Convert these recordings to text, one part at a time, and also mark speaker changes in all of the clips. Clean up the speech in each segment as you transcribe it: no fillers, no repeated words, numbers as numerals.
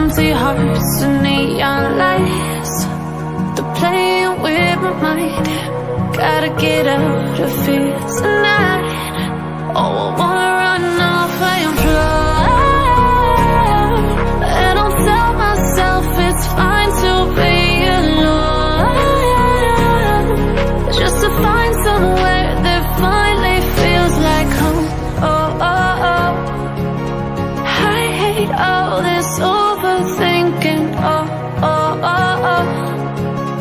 Speaker 1: empty hearts and neon lights. They're playing with my mind. Gotta get out of here tonight. Oh, I wanna run off and fly. And I'll tell myself it's fine to be alone, just to find somewhere that finally feels like home. Oh, oh, oh. I hate all this overthinking. Oh, oh, oh, oh.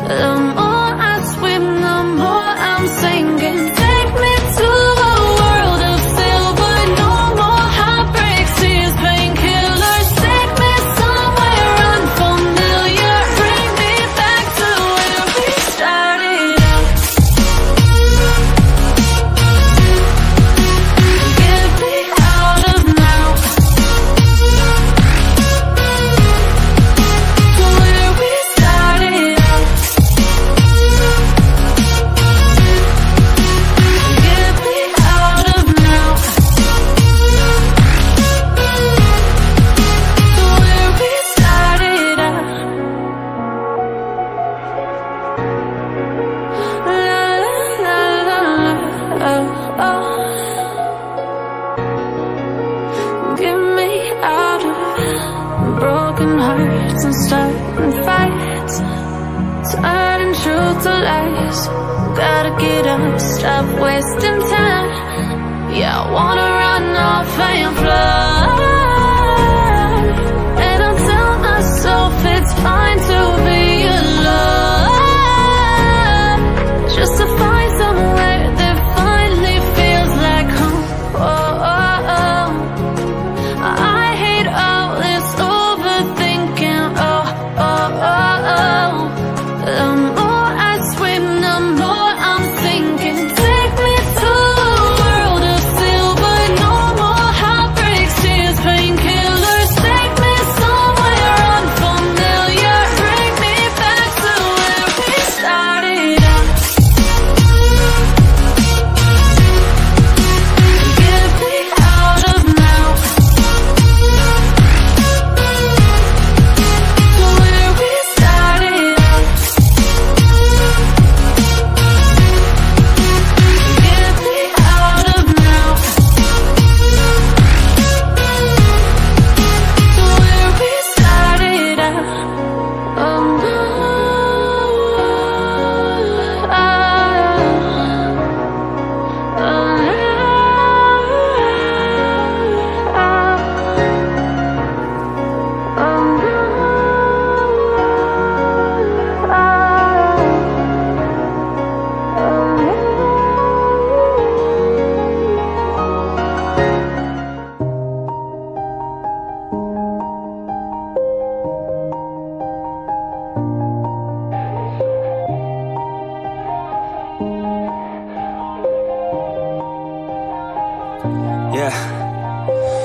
Speaker 1: The more I swim, the more I'm sinking. Take me to a world of silver. No more heartbreaks, tears, painkillers. Take me somewhere unfamiliar. Bring me back to where we started out. Get me out of now, to where we started out. Get me out of now, to where we started out. La la la la, oh, oh. Get me out of broken hearts and starting fights, turning truth to lies. Gotta get up, stop wasting time. Yeah, I wanna run off and fly. And I'll tell myself it's fine to be alone, just to find somewhere that finally feels like home. Oh, oh, oh. I hate all this overthinking. Oh, oh, oh, oh. The more I swim, the more I'm sinking. Take me to a world of silver. No more heartbreaks, tears, painkillers. Take me somewhere unfamiliar. Bring me back to where we started out. Get me out of now, to where we started out. Get me out of now, to where we started out. Oh, no.
Speaker 2: Yeah.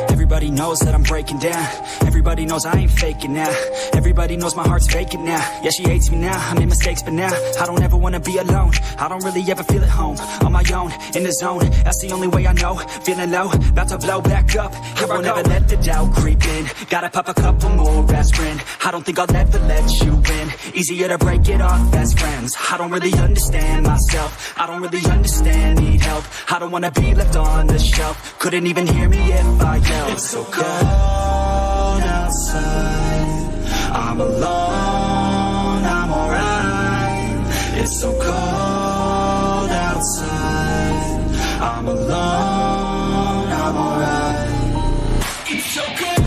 Speaker 2: Everybody knows that I'm breaking down. Everybody knows I ain't faking now. Everybody knows my heart's vacant now. Yeah, she hates me now, I made mistakes, but now I don't ever wanna be alone. I don't really ever feel at home. On my own, in the zone, that's the only way I know. Feeling low, about to blow back up. I won't ever let the doubt creep in. Gotta pop a couple more aspirin. I don't think I'll ever let you in. Easier to break it off as friends. I don't really understand myself. I don't really understand, need help. I don't wanna be left on the shelf. Couldn't even hear me if I yelled. It's so cold outside, I'm alone, I'm alright. It's so cold outside, I'm alone, I'm alright. It's so cold.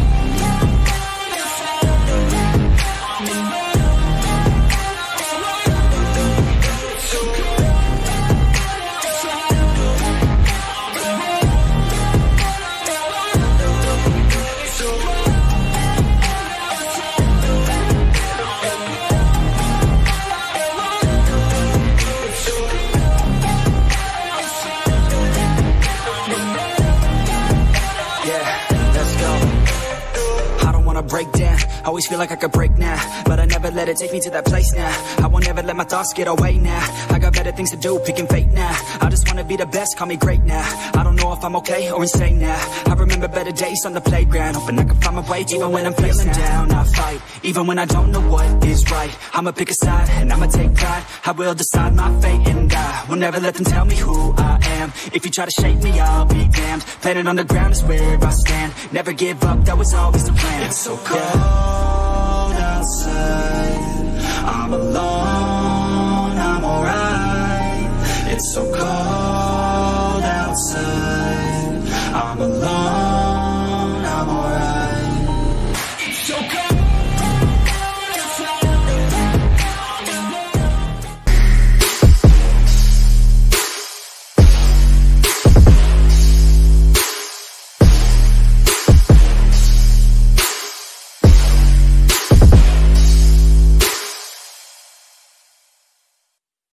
Speaker 2: Break down, Always feel like I could break now, but I never let it take me to that place now. I won't ever let my thoughts get away now. I got better things to do, picking fate now. I just wanna be the best, call me great now. I don't know if I'm okay or insane now. I remember better days on the playground, hoping I can find my way even when I'm feeling down. I fight, even when I don't know what is right. I'ma pick a side, and I'ma take pride. I will decide my fate, and I will never let them tell me who I am. If you try to shake me, I'll be damned. Planet on the ground is where I stand. Never give up, that was always the plan. It's so cold outside, I'm alone, I'm alright. It's so cold